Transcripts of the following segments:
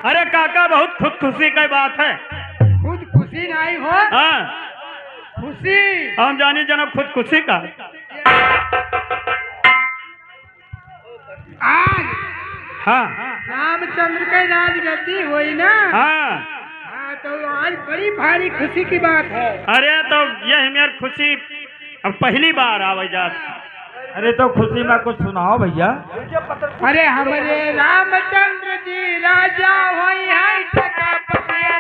अरे काका बहुत खुद खुशी की बात है। खुद खुशी नहीं हो, हाँ खुशी हम जानी जनाब खुद खुशी का। आज हाँ रामचंद्र के राजगद्दी हुई ना। हाँ। हाँ, तो आज बड़ी भारी खुशी की बात है। अरे तो यह मेरी खुशी अब पहली बार आवे जात। अरे तो खुशी में कुछ सुनाओ भैया। अरे हमारे रामचंद्र जी राजा हुई है टका पतिया।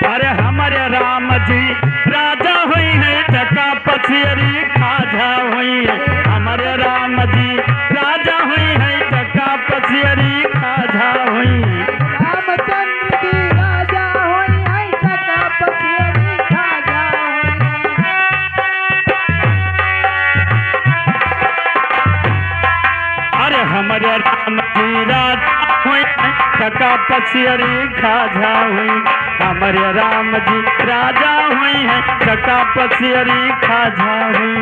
अरे हमारे राम जी राजा हुई है टका पछियरी खाजा हुई है। हमारे राम जी राजा हुई है टका पछियरी खाजा हुई है। रामचंद्र जी राजा हुई है टका पतिया खाजा हुई। अरे हमारे राम जी राजा हुई है टका पछियरी खाजा हुई। हमारे राम जी राजा हुई है टका पछियरी खाजा हुई।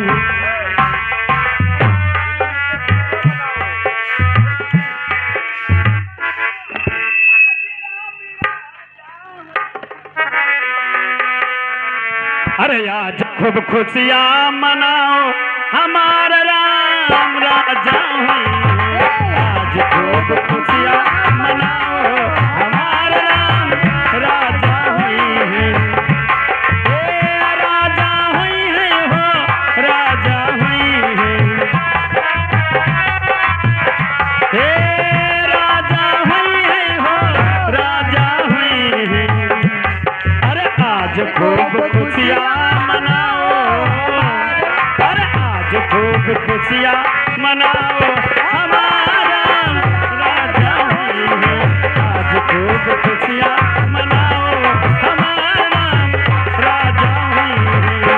अरे आज खूब खुशियाँ मनाओ हमारा राम राजा हुई। आज खूब खुशियाँ मनाओ हमारा राम राजा हुई है। ए राजा हुई है हो राजा हुई है। ए राजा हुई है हो राजा हुई है। अरे आज खूब खुशियाँ मनाओ। अरे आज खूब खुशियाँ मनाओ हमारा राजा हुई है। आज खूब खुशियाँ मनाओ हमारा राजा हुई है।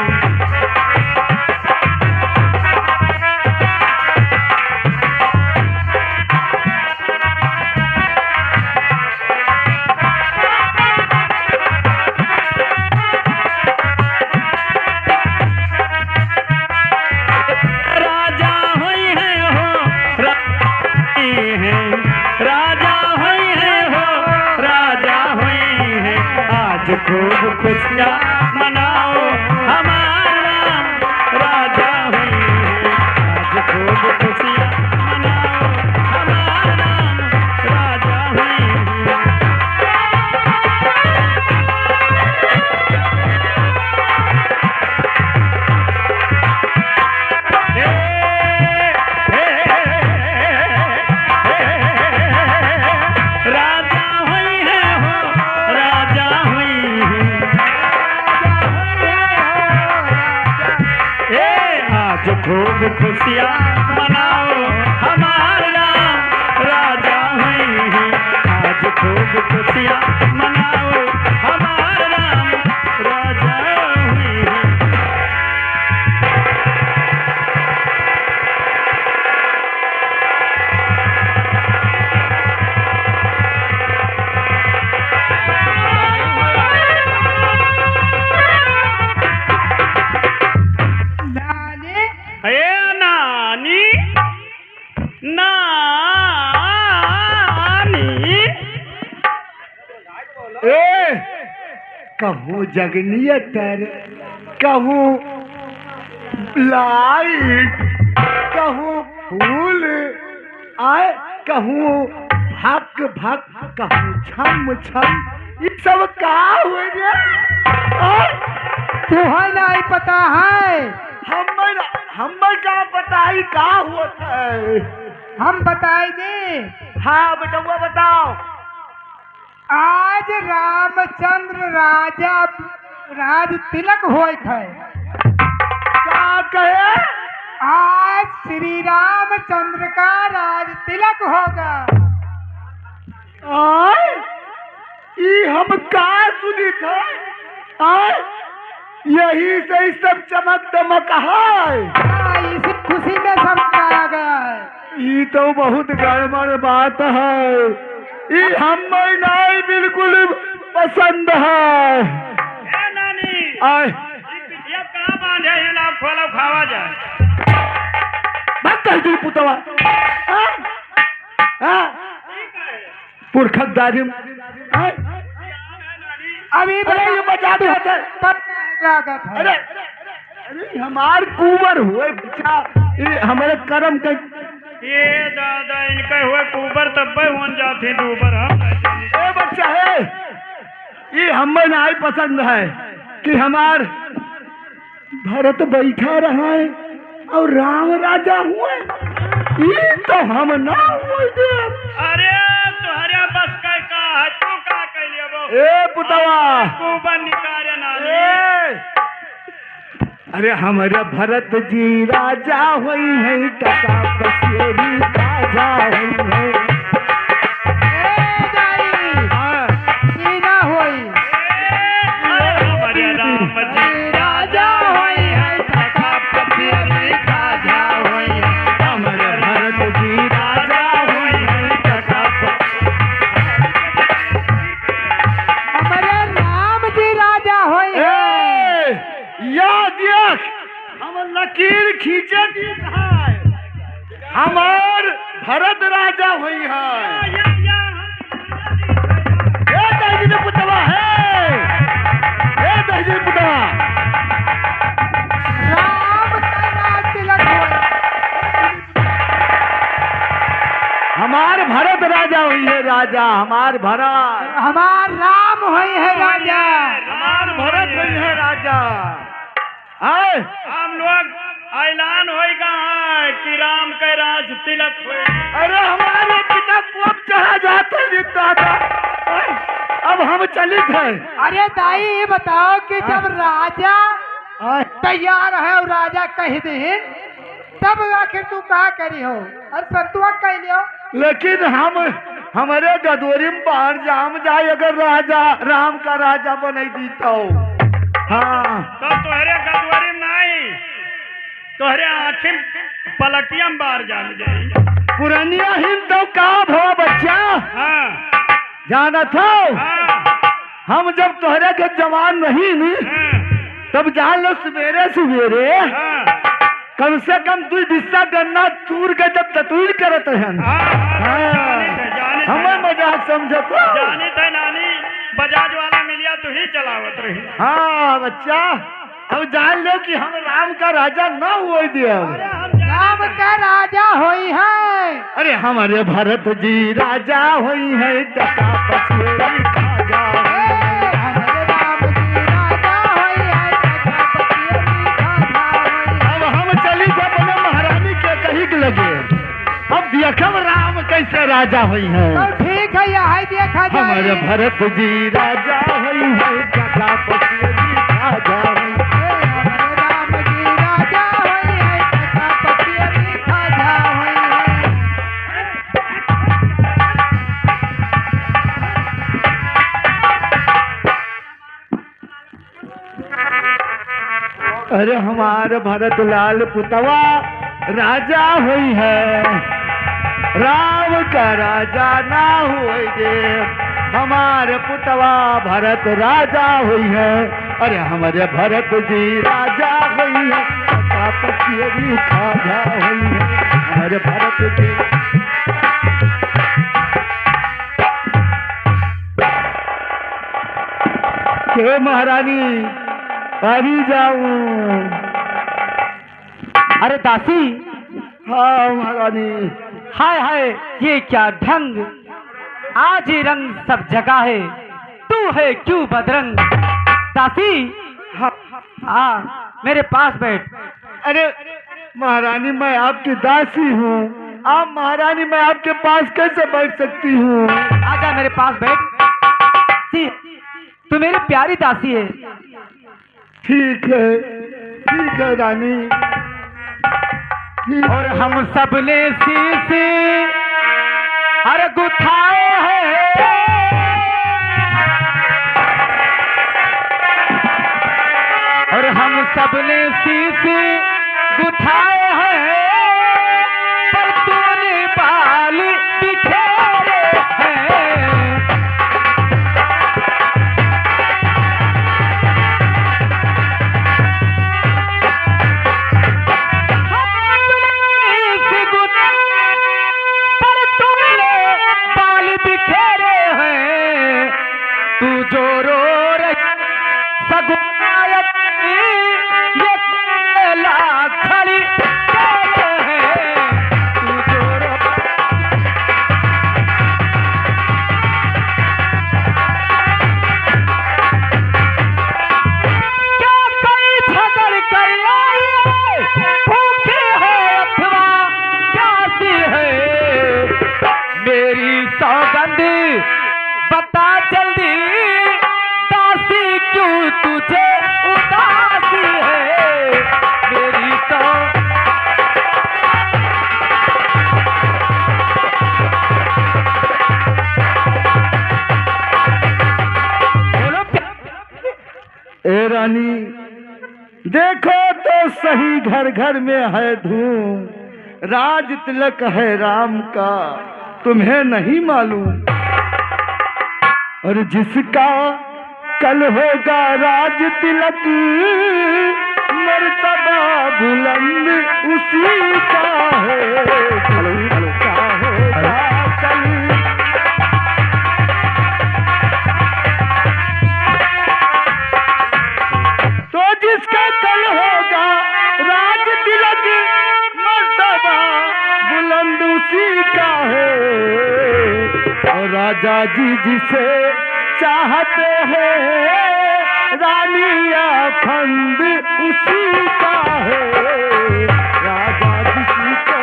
राजा हुई है हो राजा हुई है हो राजा हुई है। आज खूब खुशियाँ मनाओ हमारा राजा हुई है। आज खूब खुशियाँ मनाओ हमारा राजा हुई है। राजा हुई है हो राजा हुई है। आज खूब खुशियाँ मनाओ हमारा राजा हुई है। आज खूब खुशियाँ मनाओ हमारा राजा हुई है। नानी ए नानी नानी। ए कहूँ जगनियतर, कहूँ लाइट, कहूँ फूल आए, कहूँ भक भक, कहूँ छम छम, ये सब का हुए रे? तुम्हें नहीं पता है? हमें का पता ही का हुआ है? हम बताई दे। हाँ बेटुआ बताओ। आज रामचंद्र राजा राज तिलक होत है। क्या कहे? आज श्री रामचंद्र का राज तिलक होगा। आय ये हम का सुनी था? आय यही से ही सब चमक दमक है। इसी खुशी में सब आ गया है। ये तो बहुत गड़बड़ बात है। ये हमें नहीं बिल्कुल पसंद है। ए नानी आय ये कहाँ बांधे हैं खोला खावा जाए। मत कह दी पुतवा पुरखक दारिम अभी अरे ये बचा दे होते तब लागत है। अरे अरे हमार कुंवर हुए बच्चा ये हमारे कर्म के ये दादा इनके हुए कुबर तब होन जाते दूबर हम नहीं जानी। ए बच्चा है ये हमें नहीं पसंद है कि हमार भरत बैठा रहा है और राम राजा हुए ये तो हम ना हुए दे। अरे तुम्हारे बस का है तू का कह लिया वो ए पुतवा कुबर निकारे नानी। ए अरे हमारे भरत जी राजा हुई है टका बसेरी राजा हुई है। ए दाई हाँ, ई ना होई हमारे राम जी राजा होई है टका पतियरी राजा होई है। हमारे भरत जी राजा हुई है टका हमारे राम जी राजा होई है। याद यक हम लकीर खींचे दी है हमार भरत राजा हुई है। ए दहजी पुतवा है ए दहजी पुतवा राम का राज तिलक होई। हमार भरत राजा हुई है राजा हमार भरत हमार राम होई है राजा। हमार भरत हुई है राजा। आए हम लोग ऐलान होएगा कि राम के राज तिलक हुए। अरे हमारे पिता को अब चढ़ा जाते हैं दादा अब हम चलित हैं। अरे दाई ये बताओ कि जब राजा आए, तैयार है और राजा कह दे तब आखिर तू कहा करी हो और संतुआ कह लियो। लेकिन हम हमारे गदोरी में बाहर जाम जाए अगर राजा राम का राजा बनाई दीता हो। हाँ तो तुहरे गदवरी में नहीं तुहरे आँखिम पलकियम बार जान जाए। पुरानिया हिंद तो का भो बच्चा हाँ जाना था हाँ हम जब तोहरे के जवान नहीं नी हाँ तब जान लो सवेरे सवेरे हाँ कम से कम 2 बिस्सा गन्ना तूर के जब ततुर करत हैं हमें मजाक समझत हो। जानी थे नानी बजाज वाला मिलिया तू ही चलावत रही। हाँ बच्चा अब जान लो कि हम राम का राजा न हुए दिया। राम का राजा होई है। अरे हमारे भरत जी राजा हुई है टका पसेरी राजा हुई है। हमारे राम जी राजा होई है टका पतियरी राजा होई है। अब हम चली थे अपने महारानी के कहीं के लगे अब देखम राम कैसे राजा हुई है। तो ठीक है यह देखा हमारे जाए। भरत जी राजा हुई है टका पसेरी राजा हुई है। हमारे राम जी राजा होई है टका पतियरी राजा होई है। अरे हमारे भरत लाल पुतवा राजा हुई है राम का राजा ना हुई दे। हमारे पुतवा भरत राजा हुई है। अरे हमारे भरत जी राजा हुई है टका पसेरी राजा हुई है। हमारे भरत जी के महारानी अभी जाऊं। अरे दासी हाँ महारानी हाय हाय ये क्या ढंग आज ही रंग सब जगह है तू है क्यों बदरंग। दासी हाँ मेरे पास बैठ। अरे महारानी मैं आपकी दासी हूँ आप महारानी मैं आपके पास कैसे बैठ सकती हूँ। आजा मेरे पास बैठ। सी, तू मेरी प्यारी दासी है। ठीक है रानी ठीक और हम सब ने शीशी अरे गुथाए हैं और हम सब ने शीशी गुथाए हैं पर तूने बाल बिखेरे हैं। जो रो रही सगुनायत ये केला खड़ी है तू जो रो क्या कोई झगड़ कर आई भूखी है अथवा प्यासी है मेरी सौगंध बता जल्दी दासी क्यों तुझे उदासी है मेरी तो बोलो ए रानी देखो तो सही घर घर में है धूम राज तिलक है राम का तुम्हें नहीं मालूम और जिसका कल होगा राज तिलक मर्तबा बुलंद उसी का है जिसका होगा कल तो जिसका कल होगा राज तिलक मर्तबा बुलंद उसी का है और राजा जी जिसे चाहते हैं रानिया फंद उसी का है राजा जिसी को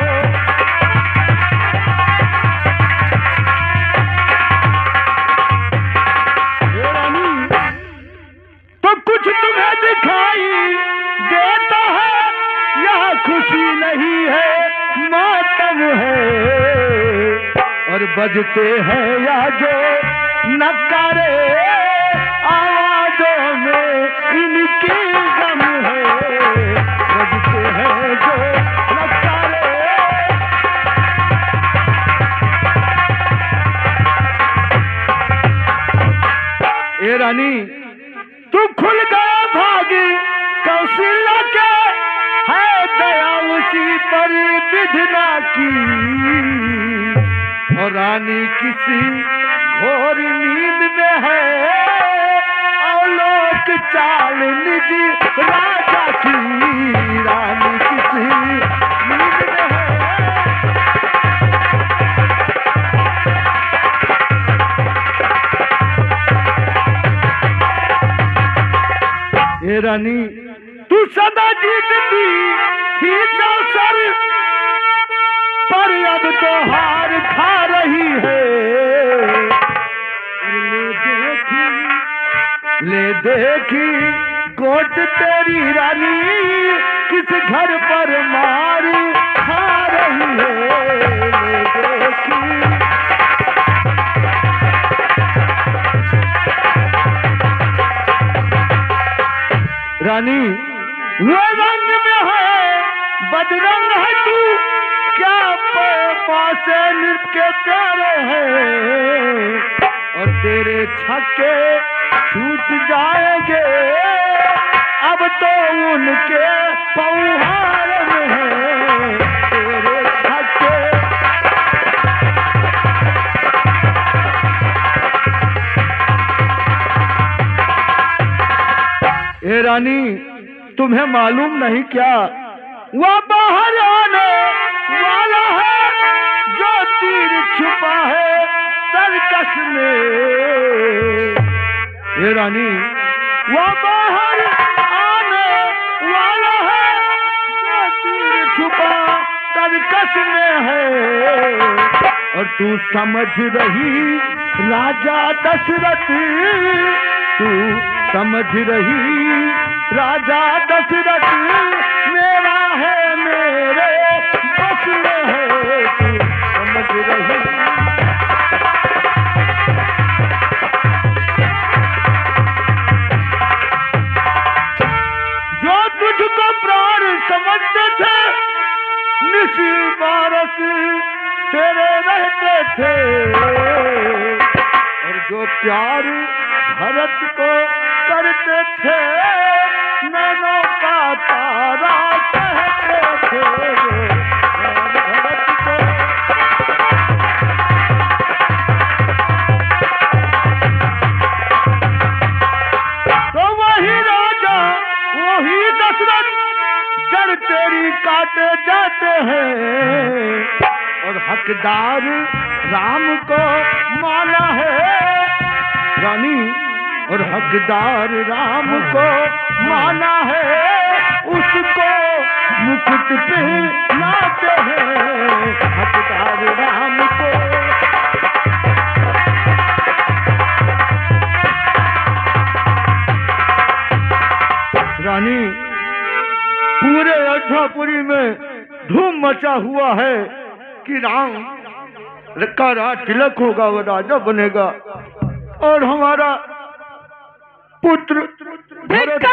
ये रानी तो कुछ तुम्हें दिखाई देता है यह खुशी नहीं है मातम है और बजते हैं या जो नकारे आवाजों में इनकी गम है बजते हैं जो नकारे ए रानी तू खुल गया भागी कौशल्या के है दया उसी पर विधना की और रानी किसी घोर नींद में है अवलोक चाल निज राजा की रानी किसी नींद में है ये रानी तू सदा जीतती थी सर पर अब तो हार खा रही है ले देखी कोट तेरी रानी किस घर पर मार खा रही है ले देखी रानी वो रंग में है बदरंग है तू क्या पास नृत्य के प्यारे है और तेरे छक्के छूट जाएंगे अब तो उनके पौहार में है तेरे छक्के ए रानी तुम्हें मालूम नहीं क्या वह बाहर आने वाला है जो तीर छुपा है तरकश में ए रानी वह बाहर आने वाला है जो तीर छुपा तरकश में है और तू समझ रही राजा दशरथ तू समझ रही राजा दशरथ मेरा है मेरे बस में है तू समझ रही जो तुझको प्राण समझते थे निशी बारस तेरे रहते थे और जो प्यार भरत को करते थे नैनों का तारा कहते थे भरत को नजर तेरी काटे जाते हैं और हकदार राम को माना है रानी और हकदार राम को माना है उसको मुकुट पहनाते हैं हकदार राम को। रानी पूरे अयोध्यापुरी में धूम मचा हुआ है कि राम का राज तिलक होगा, वो राजा बनेगा और हमारा पुत्र भरत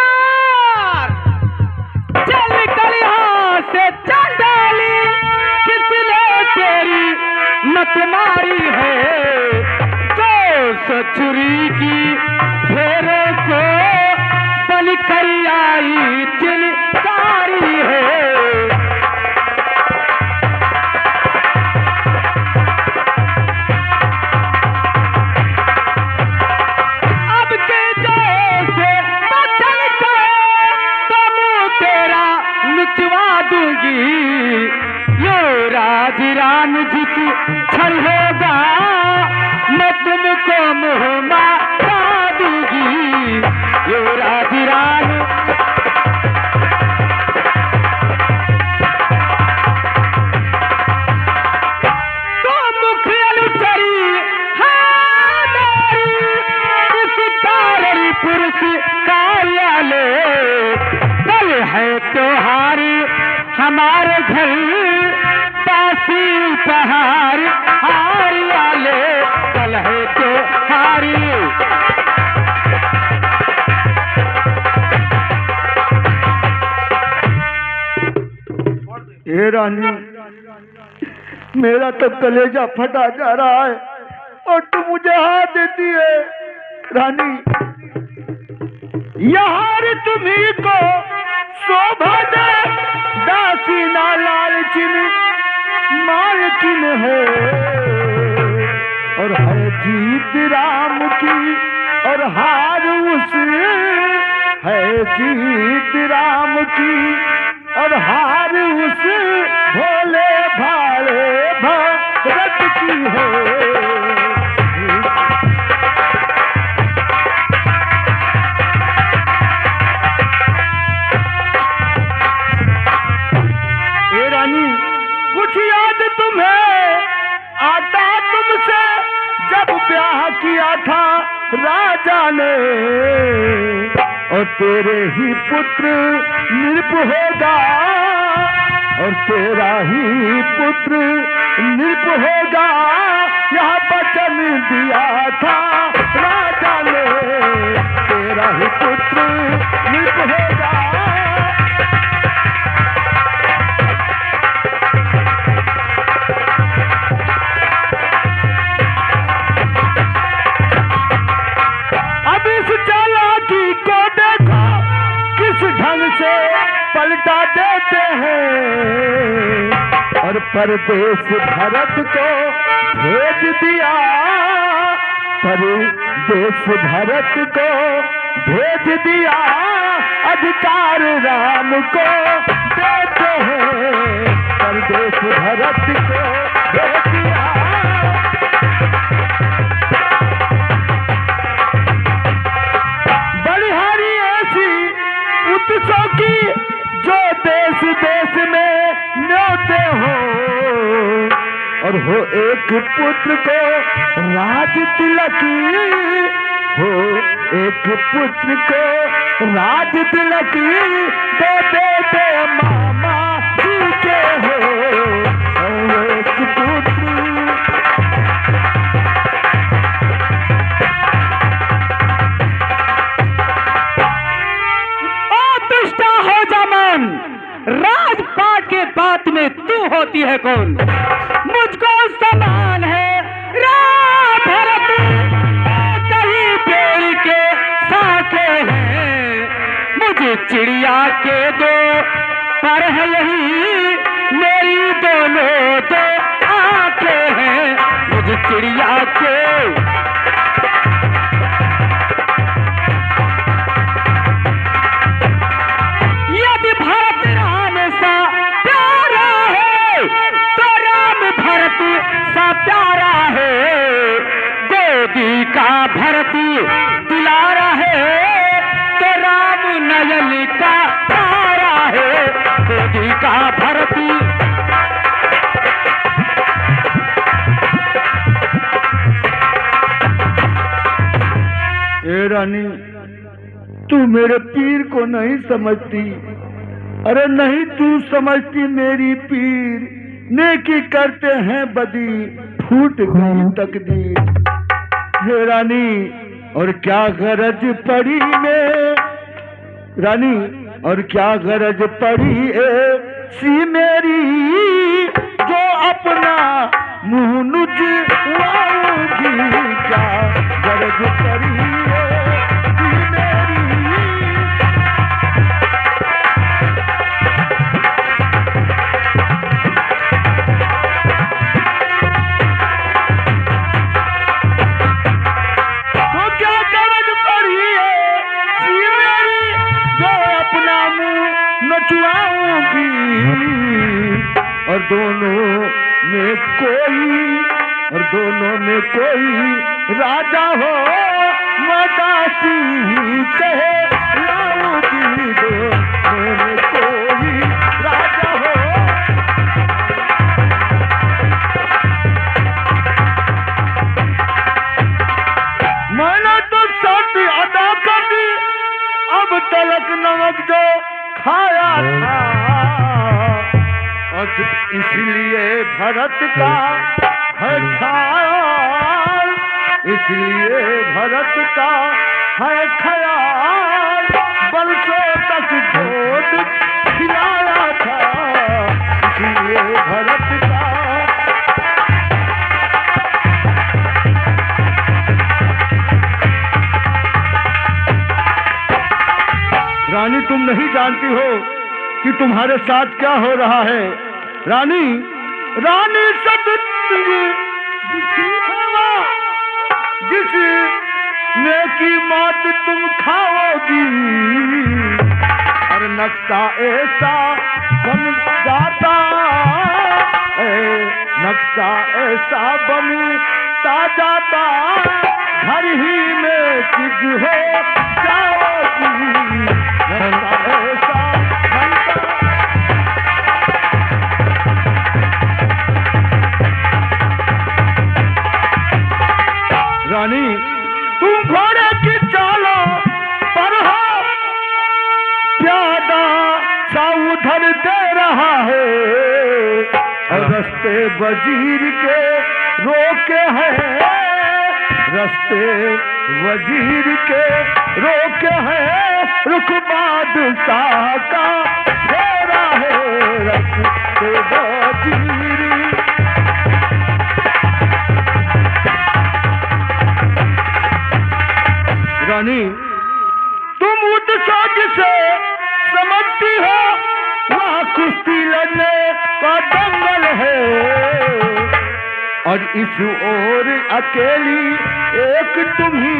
चल निकल यहाँ से चंडाली, किसने तेरी मत मारी है, जो सचुरी की फेरे को बलि कर आई चिलकारी है। अब के जैसे बचल को तुम तेरा निचवा दूंगी, यो राज राम जिस छल होगा मैं तुमको मुँह मारा दूंगी, यो राज राम। तो मुख अनुचरी है मेरी, इस कारण पुरुष कार्यालय, कल है त्योहार हमारे घर, पासी उपहार हार वाले, कल है त्योहार। हे रानी मेरा तो कलेजा फटा जा रहा है और तू मुझे हाथ देती है। रानी यार तुम्ही को शोभा दे, दासी ना लालचिन मालकिन है और है जीत राम की और हार उस, है जीत राम की और हार उस भोले भाले भगत की है। ए रानी कुछ याद तुम्हें आता तुमसे जब ब्याह किया था राजा ने, और तेरे ही पुत्र नृप होगा और तेरा ही पुत्र नृप होगा, यह वचन दिया था राजा ने, तेरा ही पुत्र नृप होगा। अब इस चालाकी को देखो किस ढंग से पलटा देते हैं और परदेश भरत को भेज दिया, परदेश भरत को भेज दिया, अधिकार राम को देते हैं, परदेश भरत को भेज दिया। बलिहारी ऐसी उत्सव की जो देश देश में न्योते हो और हो एक पुत्र को राज तिलकी, हो एक पुत्र को राज तिलकी दे दे मामा जी के हो एक पुत्र। राजपाट के बात में तू होती है कौन, मुझको समान है राम भरत, कहीं पेड़ के साके हैं, मुझे चिड़िया के दो पर है यही, मेरी दोनों दो आंखें हैं, मुझे चिड़िया के। यदि भरत राम का भरत। ए रानी, तू मेरे पीर को नहीं समझती। अरे नहीं तू समझती मेरी पीर, नेकी करते हैं बदी, फूट गई तकदीर। हे रानी, और क्या गरज पड़ी में रानी, और क्या गरज पड़ी सी मेरी, जो अपना मुंह नुचवाऊंगी। क्या गरज पड़ी सी मेरी। तो क्या गरज पड़ी सी मेरी, जो अपना मुंह नचवाऊंगी। और दोनों में कोई राजा हो, मैं दासी कहे लाऊंगी। दोनों में कोई राजा हो। मैंने तो शर्त अदा कर दी, अब तलक नमक जो खाया था। और इसलिए भरत का है ख्याल, इसलिए भरत का है ख्याल। बरसों तक गोद खिलाया था, इसलिए भरत का। रानी, तुम नहीं जानती हो कि तुम्हारे साथ क्या हो रहा है। रानी, रानी जिसने की मौत तुम खाओगी। और नक्शा ऐसा बन जाता है, नक्शा ऐसा बनता जाता, घर ही में चीज हो जाओगी। नक्शा ऐसा बनता। रानी, तुम घोड़े की चालों पर हो, प्यादा सा उधर दे रहा है। और रस्ते वजीर के रोके हैं, रस्ते वजीर के रोके हैं। रुख बादशाह का फेरा है, रस्ते वजीर। रानी, तुम उत्सव जिसे समझती हो, वहाँ कुश्ती लड़ने का दंगल है। और इस ओर अकेली एक तुम ही,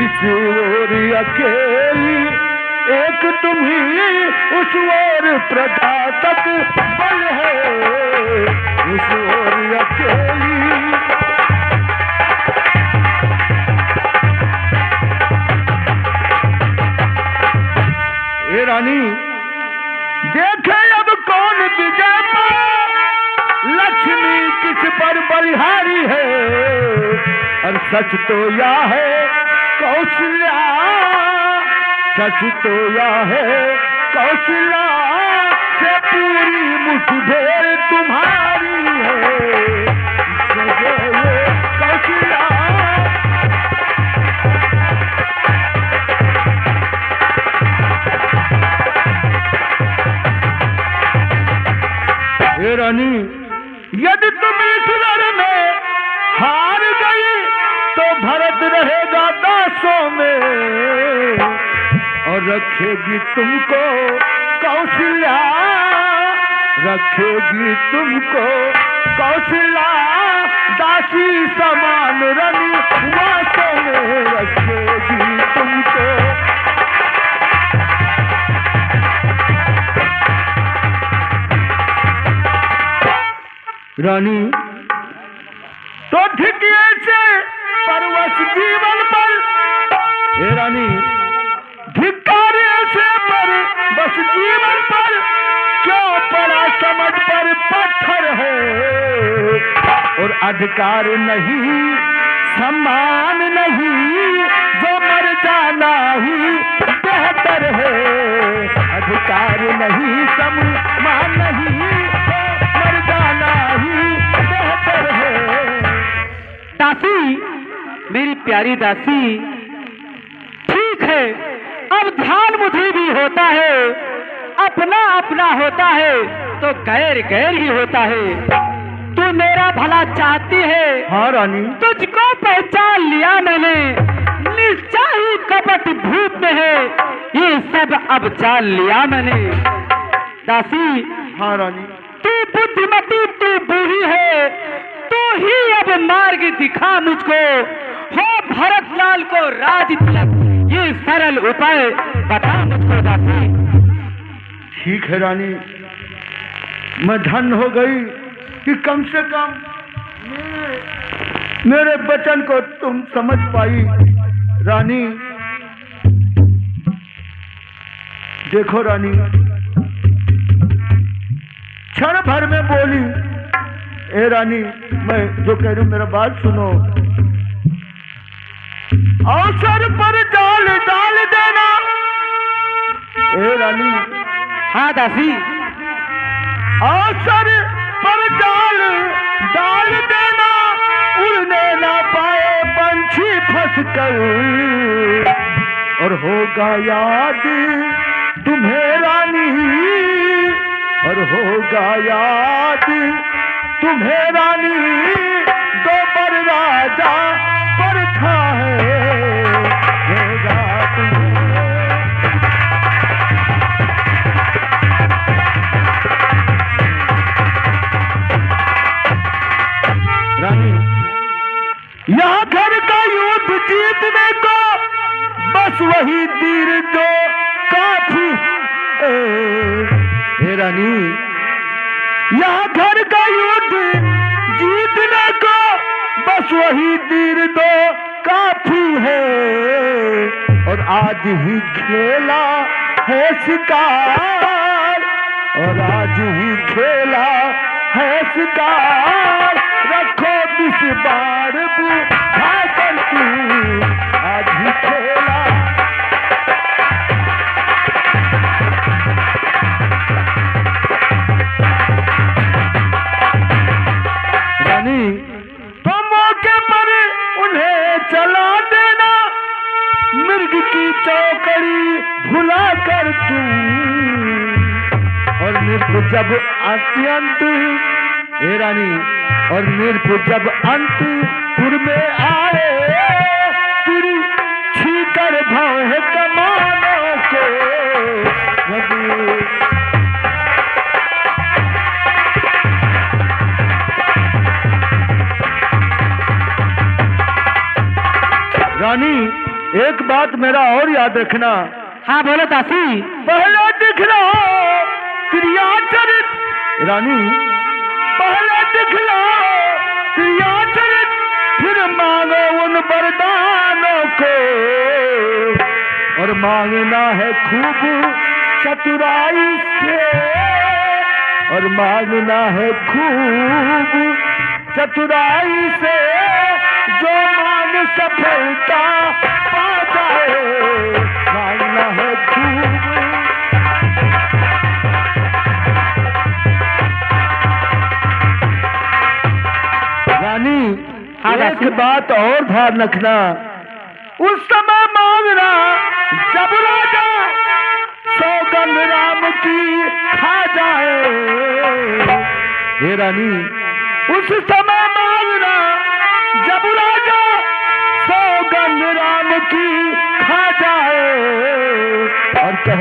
इस ओर अकेली एक तुम ही, उस ओर प्रजा तक बल है। इस ओर अकेली। रानी, देखे अब कौन विजय पाए, लक्ष्मी किस पर बलिहारी है। और सच तो या है कौशल्या, सच तो या है कौशल्या, से पूरी मुठभेड़ तुम्हारी है। कौशल्या। रानी, यदि तुम इस लड़ में हार गई, तो भरत रहेगा दासों में। और रखेगी तुमको कौशल्या, रखेगी तुमको कौशल्या, दासी समान रनी वासों में रखेगी तुमको। रानी, तो धिकिए से परवश जीवन पर, हे रानी, धिक्कारे से पर बस जीवन पर, समझ पर पत्थर है, और अधिकार नहीं सम्मान नहीं, जो मर जाना ही बेहतर है। अधिकार नहीं सम्मान नहीं, जो मर जाना ही बेहतर है। दासी, मेरी प्यारी दासी, ठीक है, अब ध्यान मुझे भी होता है, अपना अपना होता है तो गैर गैर ही होता है। तू मेरा भला चाहती है, हाँ रानी, तुझको पहचान लिया मैंने, निश्चय ही कपट भूत में है, ये सब अब जान लिया मैंने। दासी, हाँ रानी, तू बुद्धिमती, तू बूढ़ी है, तू ही अब मार्ग दिखा मुझको, हो भरत लाल को राज तिलक, ये सरल उपाय बता मुझको दासी। ठीक है रानी, मैं धन हो गई कि कम से कम मेरे वचन को तुम समझ पाई। रानी देखो रानी, क्षण भर में बोली। ए रानी, मैं जो कह रही हूं मेरा बात सुनो। अवसर पर डाल डाल देना। ए रानी, हाँ दासी, अवसर पर डाल डाल देना, उड़ने ना पाए पंछी फंस कर, और होगा याद तुम्हें रानी, और होगा याद तुम्हें रानी, दो पर राजा पर था है, होगा तुम्हें। रानी, यहाँ घर का युद्ध जीतने को बस वही तीर दो काफी। हे रानी, यहाँ घर का युद्ध जीतने को बस वही तीर दो काफी है, और आज ही खेला है शिकार, और आज ही खेला है शिकार, रखो इस बार बुझा कर तू, आज ही खेला। रानी, तो मौके पर उन्हें चला देना, मिर्ग की चौकड़ी भुला कर तू, और निर्भ जब अत्यंत, हे रानी, और निर्भ जब अंतपुर में आए, तेरी छीकर भव कमानों को रानी, एक बात मेरा और याद रखना। हाँ बोलो दासी। पहले दिखला क्रियाचरित, रानी, पहले दिखला क्रियाचरित, फिर मांगो उन वरदानों को, और मांगना है खूब चतुराई से, और मांगना है खूब चतुराई से, जो मांग सफलता पा जाए, मांगना है खूब। रानी, एक बात और ध्यान रखना, उस समय मांगना जब राजा सौगंध राम की खा जाए। हे रानी, उस समय मांगना जब राजा सौगंध राम की खा जाए, और कहे